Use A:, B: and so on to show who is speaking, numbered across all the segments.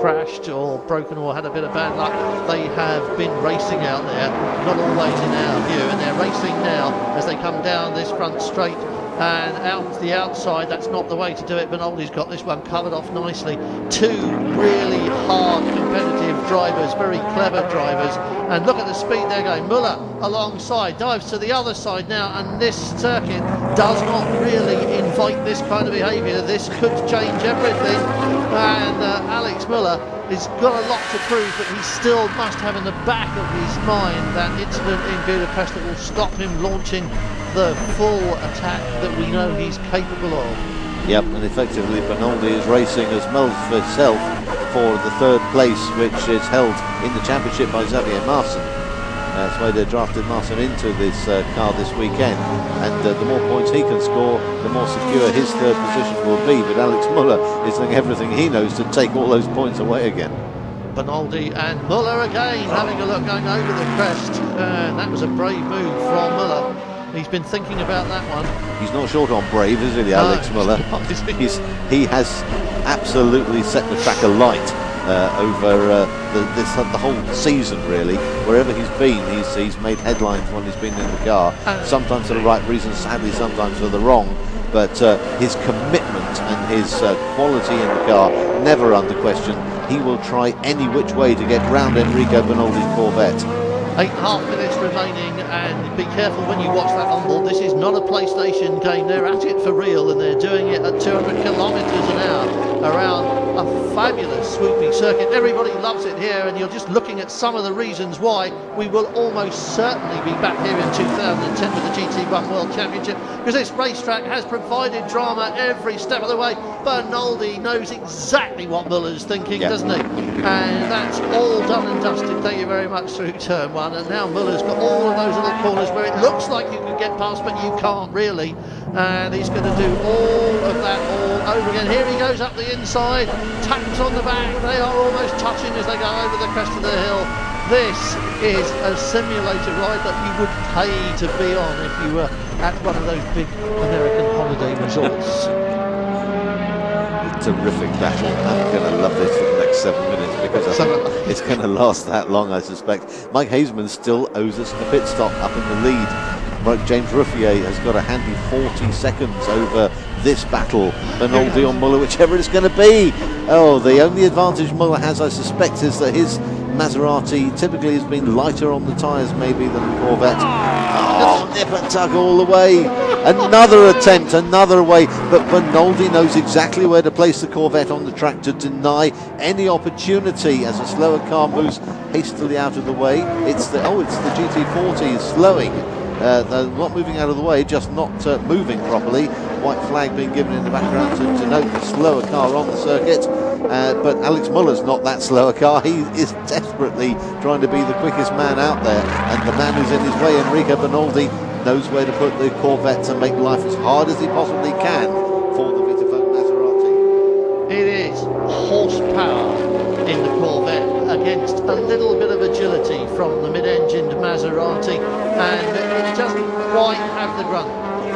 A: crashed or broken or had a bit of bad luck. They have been racing out there, not always in our view, and they're racing now as they come down this front straight and out to the outside. That's not the way to do it. Benoldi's got this one covered off nicely. Two really hard competitive drivers, very clever drivers, and look at the speed they're going. Mueller alongside, dives to the other side now, and this circuit does not really invite this kind of behaviour. This could change everything, and Alex Mueller has got a lot to prove, but he still must have in the back of his mind that incident in Budapest that will stop him launching the full attack that we know he's capable of.
B: Yep, and effectively Benoldi is racing as well for himself for the third place, which is held in the championship by Xavier Marson. That's why they drafted Marson into this car this weekend, and the more points he can score, the more secure his third position will be. But Alex Mueller is doing everything he knows to take all those points away again.
A: Benoldi and Mueller again having a look, going over the crest, and that was a brave move from Mueller. He's been thinking about that one. He's
B: not short on brave, is he, Alex Mueller? He has absolutely set the track alight over the whole season, really. Wherever he's been, he's made headlines when he's been in the car. Sometimes for the right reasons, sadly sometimes for the wrong. But his commitment and his quality in the car, never under question. He will try any which way to get round Enrico Benoldi's Corvette.
A: 8.5 minutes remaining, and be careful when you watch that onboard. This is not a PlayStation game. They're at it for real, and they're doing it at 200 kilometres an hour around a fabulous swooping circuit. Everybody loves it here, and you're just looking at some of the reasons why we will almost certainly be back here in 2010 with the GT1 World Championship, because this racetrack has provided drama every step of the way. Benoldi knows exactly what Mueller's thinking, doesn't he? And that's all done and dusted, thank you very much, through turn one. And now Mueller's got all of those little corners where it looks like you can get past, but you can't really. And he's going to do all of that all over again. Here he goes up the inside, taps on the back. They are almost touching as they go over the crest of the hill. This is a simulator ride that you would pay to be on if you were at one of those big American holiday resorts.
B: Terrific battle. I'm going to love this for the next 7 minutes, because I think it's going to last that long, I suspect. Mike Hazeman still owes us a pit stop up in the lead. James Ruffier has got a handy 40 seconds over this battle. Benoldi or Mueller, whichever it's going to be. Oh, the only advantage Mueller has, I suspect, is that his Maserati typically has been lighter on the tyres maybe than the Corvette. Oh, nip and tug all the way. Another attempt, another way, but Benoldi knows exactly where to place the Corvette on the track to deny any opportunity as a slower car moves hastily out of the way. It's the GT40 is slowing. They're not moving out of the way, just not moving properly. White flag being given in the background to denote the slower car on the circuit. But Alex Mueller's not that slower car. He is desperately trying to be the quickest man out there, and the man who's in his way, Enrico Benoldi, knows where to put the Corvette to make life as hard as he possibly can for the Vitaphone Maserati.
A: It is horsepower in the Corvette against a little bit of agility from the mid-engined Maserati, and it doesn't quite have the grunt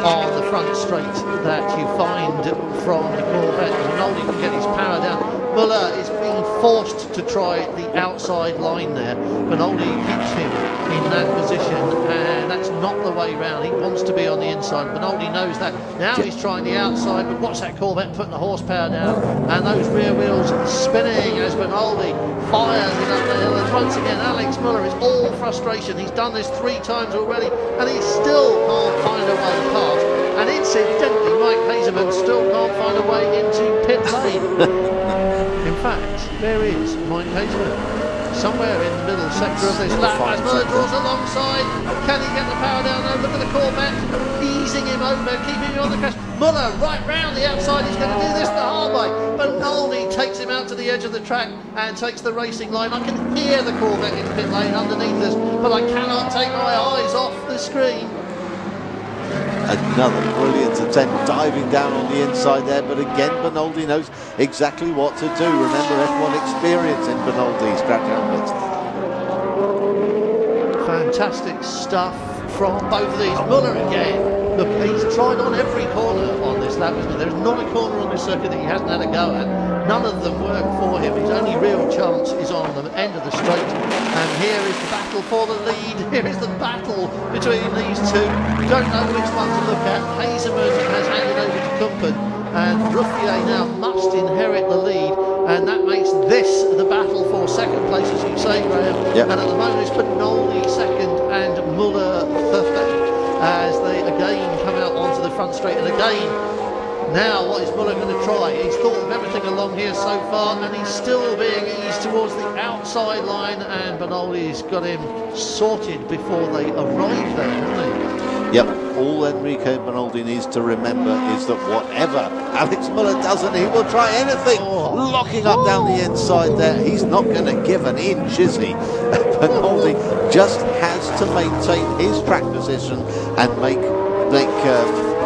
A: on the front straight that you find from the Corvette. Benoldi can get his power down. Mueller is being forced to try the outside line there. Benoldi keeps him in that position, and that's not the way round. He wants to be on the inside. Benoldi knows that. Now he's trying the outside, but watch that Corvette putting the horsepower down, and those rear wheels spinning as Benoldi fires it up the hill. And once again, Alex Mueller is all frustration. He's done this 3 times already, and he still can't find a way past. And incidentally, Mike Hazeman still can't find a way into pit lane. In fact, there is Mike Hazeman somewhere in the middle sector of this lap as Mueller draws alongside. Can he get the power down? No, look at the Corvette easing him over, keeping him on the crest. Mueller right round the outside. He's going to do this the hard way. Benoldi takes him out to the edge of the track and takes the racing line. I can hear the Corvette in pit lane underneath us, but I cannot take my eyes off the screen.
B: Another brilliant attempt diving down on the inside there, but again Benoldi knows exactly what to do. Remember, F1 experience in Benoldi's track helmets.
A: Fantastic stuff from both of these. Mueller again. Look, he's tried on every corner on this lap, isn't he? There's not a corner on this circuit that he hasn't had a go at. None of them work for him. His only real chance is on the end of the straight. And here is the battle for the lead. Here is the battle between these two. Don't know which one to look at. Hazeman has handed over to Kumpen, and Ruffier now must inherit the lead, and that makes this the battle for second place, as you say, Graham.
B: Yep.
A: And at the moment it's Benoldi second and Mueller third, as they again come out onto the front straight. And again, now what is Mueller going to try? He's thought of everything along here so far, and he's still being eased towards the outside line, and Benoldi's got him sorted before they arrive there, hasn't he?
B: Yep, all Enrico Benoldi needs to remember is that whatever Alex Mueller does, and he will try anything, locking up down the inside there. He's not going to give an inch, is he? Benoldi just has to maintain his track position and make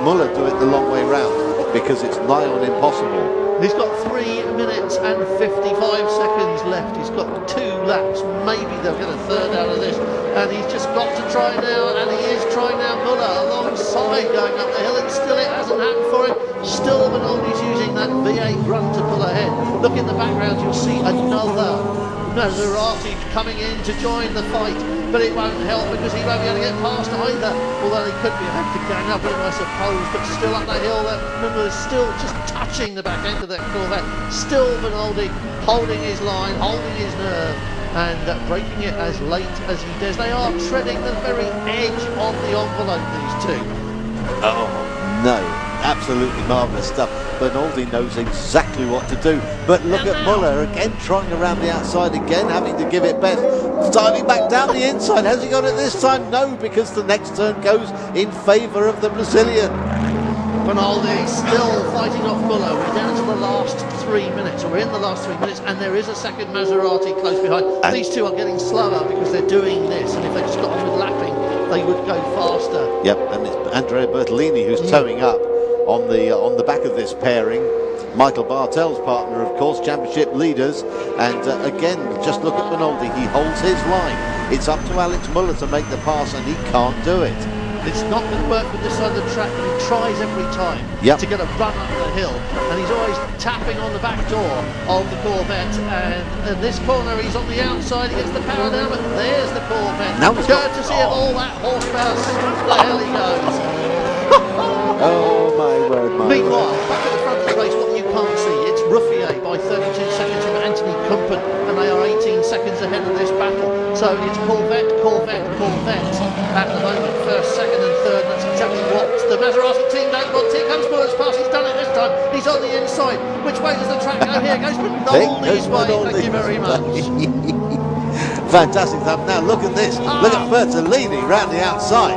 B: Mueller do it the long way round, because it's nigh on impossible.
A: He's got 3 minutes and 55 seconds left. He's got 2 laps. Maybe they'll get a third out of this. And he's just got to try now, and he is trying now. Mueller alongside going up the hill, and still it hasn't happened for him. Still Benoldi's using that V8 run to pull ahead. Look in the background, you'll see another Maserati coming in to join the fight, but it won't help because he won't be able to get past either, although he could be able to gang up with him, I suppose. But still up the hill, that Mueller is still just touching the back end of that Corvette. Still Benoldi holding his line, holding his nerve, and breaking it as late as he does. They are treading the very edge of the envelope, these two.
B: Oh no, absolutely marvellous stuff. Benoldi knows exactly what to do, but look at Mueller again, trying around the outside again, having to give it best, diving back down the inside. Has he got it this time? No, because the next turn goes in favour of the Brazilian.
A: Benoldi still fighting off Mueller. We're down to the last 3 minutes, or we're in the last 3 minutes, and there is a second Maserati close behind. And these two are getting slower because they're doing this, and if they just got on with lapping, they would go faster.
B: Yep, and it's Andrea Bertolini who's towing up on the back of this pairing. Michael Bartel's partner, of course, championship leaders. And again, just look at Benoldi. He holds his line. It's up to Alex Mueller to make the pass, and he can't do it.
A: It's not going to work with this side of the track, but he tries every time to get a run up the hill, and he's always tapping on the back door of the Corvette. And in this corner, he's on the outside, he gets the power down, but there's the Corvette.
B: Now he's
A: courtesy of all that horsepower. The hell he goes.
B: Oh my word, my
A: Meanwhile,
B: word.
A: back at the front of the race, what you can't see, it's Ruffier by 32 seconds from Anthony Kumpen, and they are 18 seconds ahead of this battle. So it's Corvette, Corvette, Corvette at the moment, first, second and third. That's exactly what the Maserati team don't want. Here comes Mueller's pass, he's done it this time. He's on the inside. Which way does the track go? Here goes Benoldi's way. Thank you very much.
B: Fantastic stuff. Now look at this. Look at Bertolini round the outside.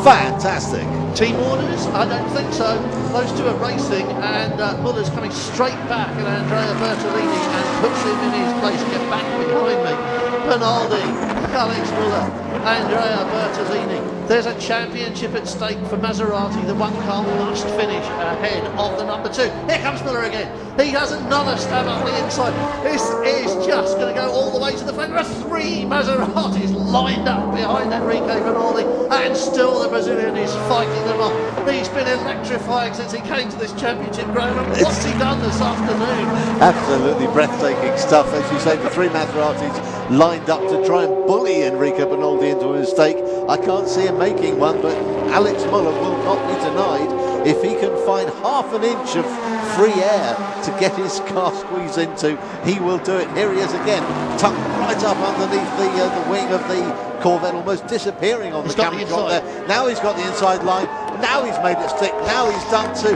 B: Fantastic.
A: Team orders? I don't think so. Those two are racing, and Mueller's coming straight back at Andrea Bertolini and puts him in his place. Get back behind me. Benoldi, Alex Mueller, Andrea Bertolini. There's a championship at stake for Maserati. The one car must finish ahead of the number 2. Here comes Mueller again. He has another stab up the inside. This is just going to go all the way to the front. There are 3 Maseratis lined up behind Enrico Benoldi, and still the Brazilian is fighting them off. He's been electrifying since he came to this championship ground. And what's he done this afternoon?
B: Absolutely breathtaking stuff. As you say, the 3 Maseratis lined up to try and bully Enrico Benoldi into a mistake. I can't see him making one, but Alex Mueller will not be denied if he can find half an inch of free air to get his car squeezed into. He will do it. Here he is again, tucked right up underneath the wing of the Corvette, almost disappearing on the camera shot there. Now he's got the inside line. Now he's made it stick. Now he's done to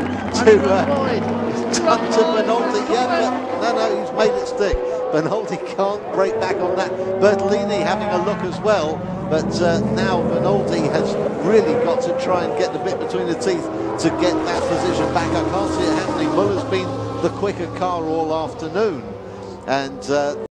B: Benoldi. Yeah, but no, he's made it stick. Benoldi can't break back on that. Bertolini having a look as well, but now Benoldi has really got to try and get the bit between the teeth to get that position back. I can't see it happening. Mueller's been the quicker car all afternoon, and